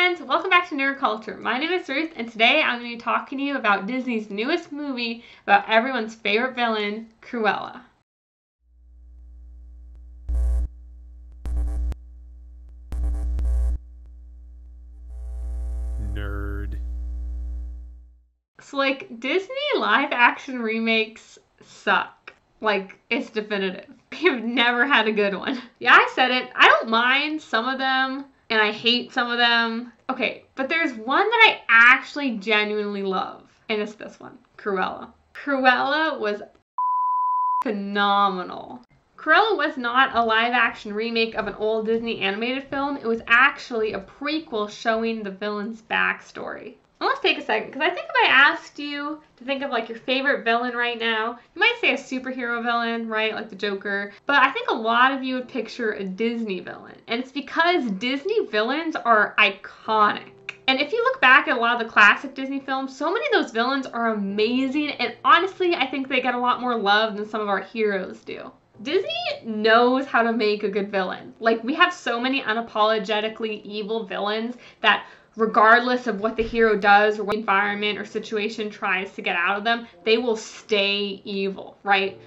friends, welcome back to Nerd Culture. My name is Ruth, and today I'm going to be talking to you about Disney's newest movie about everyone's favorite villain, Cruella. Nerd. So, Disney live-action remakes suck. It's definitive. We've never had a good one. Yeah, I said it. I don't mind some of them, and I hate some of them. Okay, but there's one that I actually genuinely love, and it's this one, Cruella. Cruella was phenomenal. Cruella was not a live-action remake of an old Disney animated film. It was actually a prequel showing the villain's backstory. And let's take a second, because I think if I asked you to think of your favorite villain right now, you might say a superhero villain, right? Like the Joker. But I think a lot of you would picture a Disney villain. And it's because Disney villains are iconic. And if you look back at a lot of the classic Disney films, so many of those villains are amazing. And honestly, I think they get a lot more love than some of our heroes do. Disney knows how to make a good villain. We have so many unapologetically evil villains that regardless of what the hero does or what environment or situation tries to get out of them, they will stay evil, right?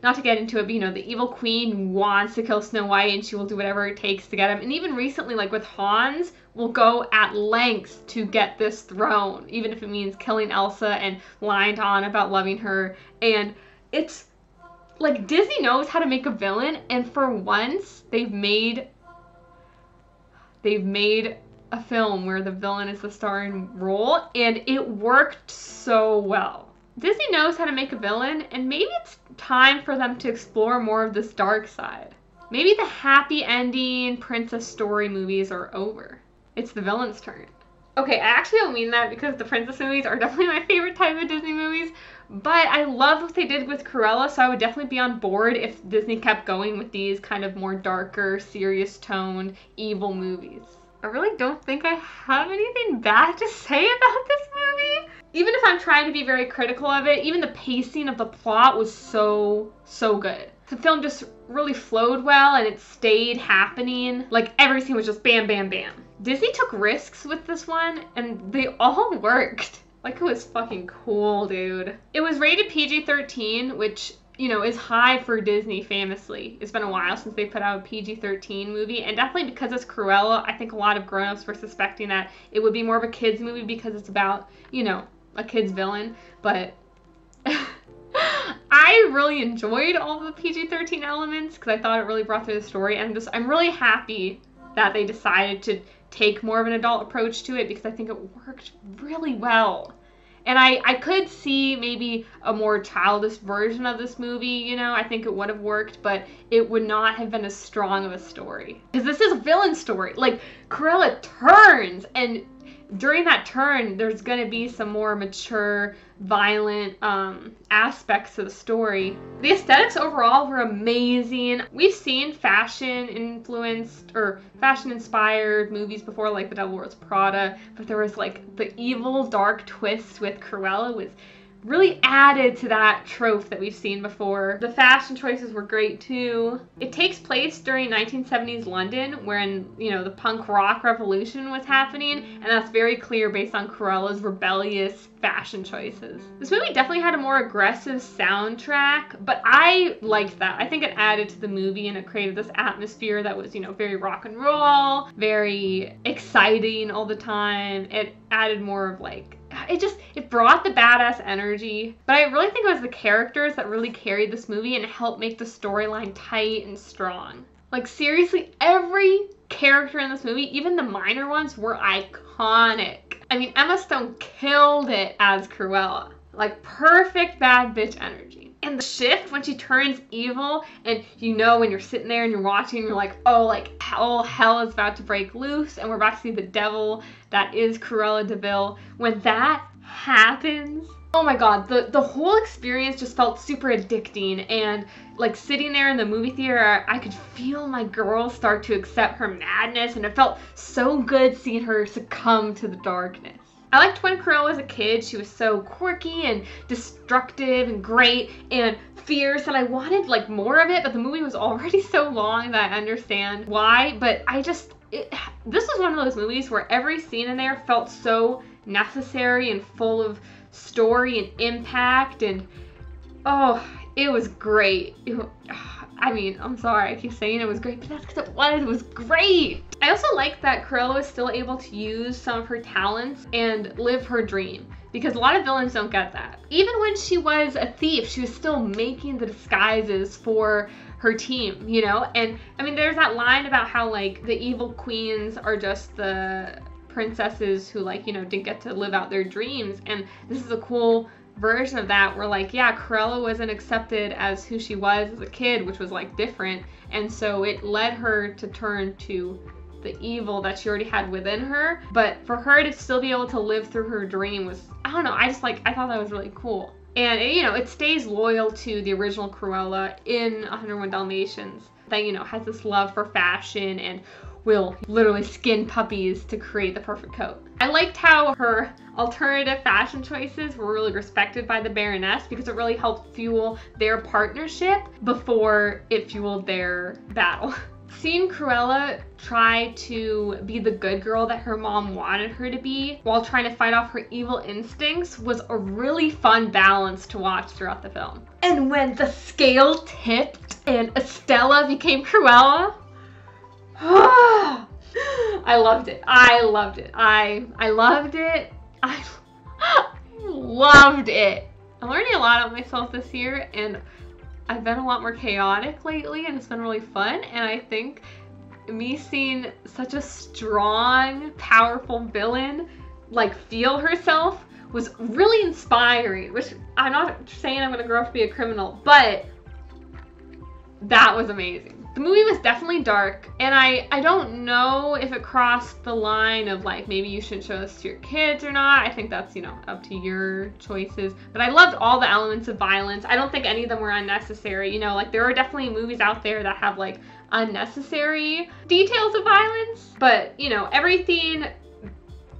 Not to get into it, but the evil queen wants to kill Snow White and she will do whatever it takes to get him. And even recently, with Hans, will go at lengths to get this throne, even if it means killing Elsa and lying to Anna about loving her. And it's Disney knows how to make a villain, and for once they've made a film where the villain is the starring role, and it worked so well. Disney knows how to make a villain, and maybe it's time for them to explore more of this dark side. Maybe the happy ending princess story movies are over. It's the villain's turn. Okay, I actually don't mean that, because the princess movies are definitely my favorite type of Disney movies, but I love what they did with Cruella, so I would definitely be on board if Disney kept going with these kind of more darker, serious toned, evil movies. I really don't think I have anything bad to say about this movie. Even if I'm trying to be very critical of it, even the pacing of the plot was so good. The film just really flowed well, and it stayed happening. Every scene was just bam, bam, bam. Disney took risks with this one, and they all worked. It was fucking cool, dude. It was rated PG-13, which is high for Disney, famously. It's been a while since they put out a PG-13 movie, and definitely because it's Cruella, I think a lot of grown-ups were suspecting that it would be more of a kid's movie because it's about, a kid's villain, but I really enjoyed all the PG-13 elements because I thought it really brought through the story, and I'm really happy that they decided to take more of an adult approach to it because I think it worked really well. And I could see maybe a more childish version of this movie, I think it would have worked, but it would not have been as strong of a story. Because this is a villain story. Cruella turns, and during that turn, there's going to be some more mature, violent aspects to the story. The aesthetics overall were amazing. We've seen fashion-influenced or fashion-inspired movies before, like The Devil Wears Prada, but there was the evil, dark twist with Cruella was really added to that trope that we've seen before. The fashion choices were great too. It takes place during 1970s London, wherein, the punk rock revolution was happening, and that's very clear based on Cruella's rebellious fashion choices. This movie definitely had a more aggressive soundtrack, but I liked that. I think it added to the movie, and it created this atmosphere that was, very rock and roll, very exciting all the time. It added more of it brought the badass energy, but I really think it was the characters that really carried this movie and helped make the storyline tight and strong. Seriously, every character in this movie, even the minor ones, were iconic. I mean, Emma Stone killed it as Cruella. Perfect bad bitch energy. And the shift when she turns evil, and when you're sitting there and you're watching, you're all hell is about to break loose, and we're about to see the devil that is Cruella de Vil. When that happens, oh my god, the whole experience just felt super addicting, and sitting there in the movie theater, I could feel my girl start to accept her madness, and it felt so good seeing her succumb to the darkness. I liked when Cruella was a kid. She was so quirky and destructive and great and fierce, and I wanted more of it, but the movie was already so long that I understand why, but I this was one of those movies where every scene in there felt so necessary and full of story and impact, and oh, it was great. I mean, I'm sorry I keep saying it was great, but that's because it was great. I also like that Cruella was still able to use some of her talents and live her dream, because a lot of villains don't get that. Even when she was a thief, she was still making the disguises for her team, you know? And I mean, there's that line about how like the evil queens are just the princesses who like, you know, didn't get to live out their dreams. And this is a cool version of that where like, yeah, Cruella wasn't accepted as who she was as a kid, which was like different. And so it led her to turn to the evil that she already had within her. But for her to still be able to live through her dream was, I don't know, I thought that was really cool. And it, you know, it stays loyal to the original Cruella in 101 Dalmatians that, you know, has this love for fashion and will literally skin puppies to create the perfect coat. I liked how her alternative fashion choices were really respected by the Baroness, because it really helped fuel their partnership before it fueled their battle. Seeing Cruella try to be the good girl that her mom wanted her to be while trying to fight off her evil instincts was a really fun balance to watch throughout the film. And when the scale tipped and Estella became Cruella, I loved it. I loved it. I loved it. I loved it. I'm learning a lot about myself this year, and I've been a lot more chaotic lately, and it's been really fun. And I think me seeing such a strong, powerful villain like feel herself was really inspiring, which I'm not saying I'm gonna grow up to be a criminal, but that was amazing. The movie was definitely dark, and I don't know if it crossed the line of like maybe you shouldn't show this to your kids or not. I think that's, you know, up to your choices. But I loved all the elements of violence. I don't think any of them were unnecessary. You know, like there are definitely movies out there that have like unnecessary details of violence, but you know, everything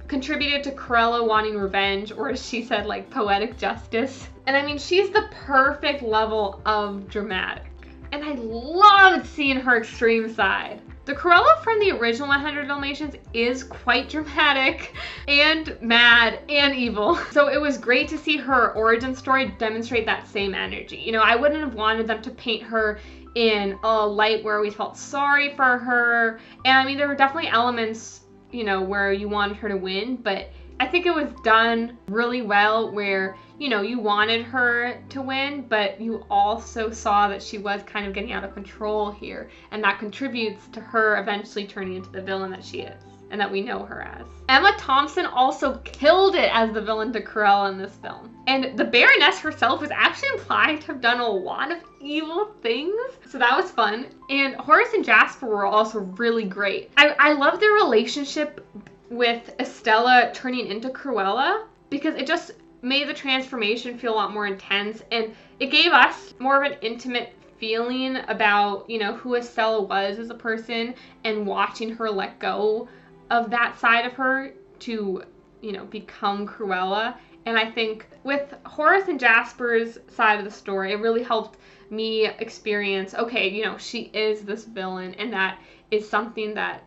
contributed to Cruella wanting revenge, or as she said, like poetic justice. And I mean, she's the perfect level of dramatic. And I loved seeing her extreme side. The Cruella from the original 100 Dalmatians is quite dramatic and mad and evil. So it was great to see her origin story demonstrate that same energy. You know, I wouldn't have wanted them to paint her in a light where we felt sorry for her. And I mean, there were definitely elements, you know, where you wanted her to win, but I think it was done really well where, you know, you wanted her to win, but you also saw that she was kind of getting out of control here, and that contributes to her eventually turning into the villain that she is and that we know her as. Emma Thompson also killed it as the villain to Cruella in this film. And the Baroness herself was actually implied to have done a lot of evil things, so that was fun. And Horace and Jasper were also really great. I love their relationship with Estella turning into Cruella, because it just made the transformation feel a lot more intense, and it gave us more of an intimate feeling about, you know, who Estella was as a person, and watching her let go of that side of her to, you know, become Cruella. And I think with Horace and Jasper's side of the story, it really helped me experience, okay, you know, she is this villain, and that is something that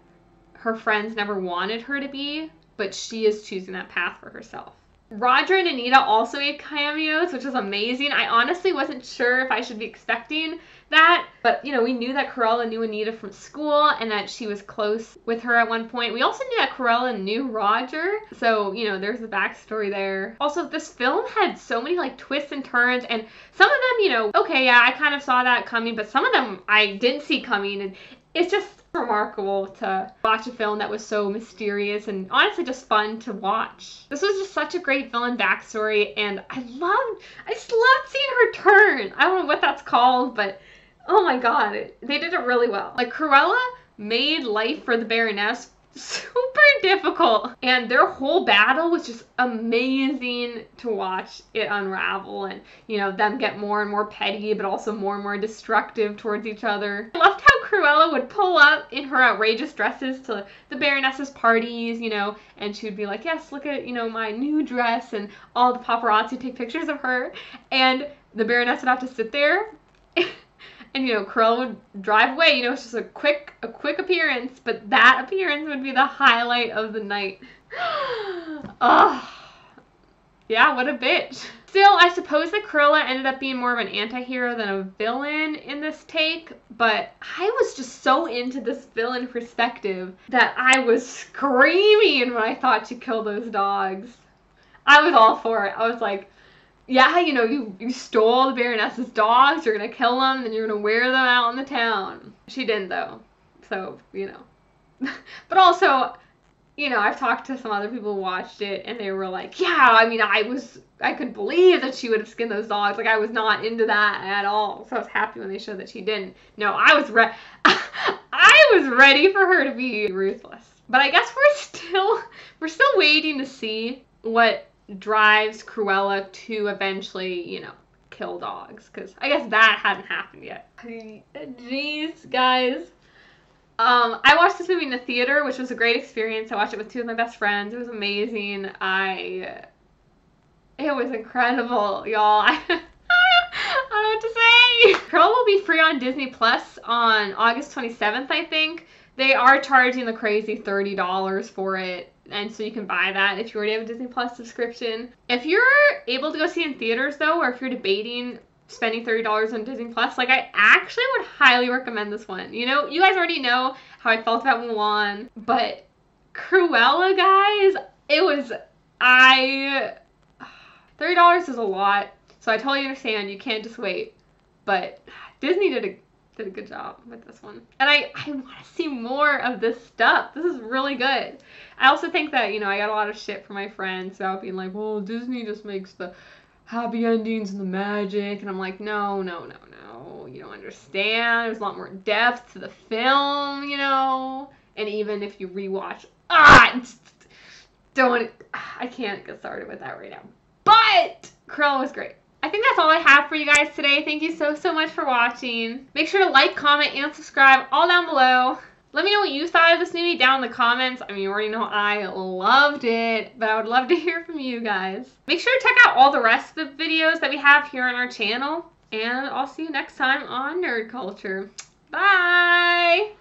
her friends never wanted her to be, but she is choosing that path for herself. Roger and Anita also made cameos, which was amazing. I honestly wasn't sure if I should be expecting that, but you know, we knew that Cruella knew Anita from school and that she was close with her at one point. We also knew that Cruella knew Roger, so you know, there's a backstory there. Also, this film had so many like twists and turns, and some of them, you know, okay, yeah, I kind of saw that coming, but some of them I didn't see coming, and it's just remarkable to watch a film that was so mysterious and honestly just fun to watch. This was just such a great villain backstory, and I just loved seeing her turn. I don't know what that's called, but oh my god, they did it really well. Like, Cruella made life for the Baroness super difficult, and their whole battle was just amazing to watch it unravel, and you know, them get more and more petty but also more and more destructive towards each other. I loved how Cruella would pull up in her outrageous dresses to the Baroness's parties, you know, and she would be like, yes, look at, you know, my new dress, and all the paparazzi take pictures of her, and the Baroness would have to sit there And, Cruella would drive away. It's just a quick appearance, but that appearance would be the highlight of the night. Ugh. Yeah, what a bitch. Still, I suppose that Cruella ended up being more of an anti-hero than a villain in this take, but I was just so into this villain perspective that I was screaming when I thought she killed those dogs. I was all for it. I was like, yeah, you stole the Baroness's dogs, you're gonna kill them, and then you're gonna wear them out in the town. She didn't, though. So, But also, I've talked to some other people who watched it, and they were like, yeah, I could believe that she would have skinned those dogs. Like, I was not into that at all. So I was happy when they showed that she didn't. No, I was ready for her to be ruthless. But I guess we're still waiting to see what drives Cruella to eventually, kill dogs. Because I guess that hadn't happened yet. Jeez, guys. I watched this movie in the theater, which was a great experience. I watched it with two of my best friends. It was amazing. It was incredible, y'all. I don't know what to say. Cruella will be free on Disney Plus on August 27th, I think. They are charging the crazy $30 for it, and so you can buy that if you already have a Disney Plus subscription. If you're able to go see it in theaters, though, or if you're debating spending $30 on Disney Plus, I actually would highly recommend this one. You guys already know how I felt about Mulan, but Cruella, guys, $30 is a lot, so I totally understand you can't just wait, but Disney did a good job with this one, and I want to see more of this stuff. This is really good. I also think that, I got a lot of shit from my friends about being like, well, Disney just makes the happy endings and the magic, and I'm like, no, you don't understand. There's a lot more depth to the film, and even if you rewatch, I can't get started with that right now. But Cruella was great. I think that's all I have for you guys today. Thank you so much for watching. Make sure to like, comment, and subscribe all down below. Let me know what you thought of this movie down in the comments. I mean, you already know I loved it, but I would love to hear from you guys. Make sure to check out all the rest of the videos that we have here on our channel, and I'll see you next time on Nerd Culture. Bye!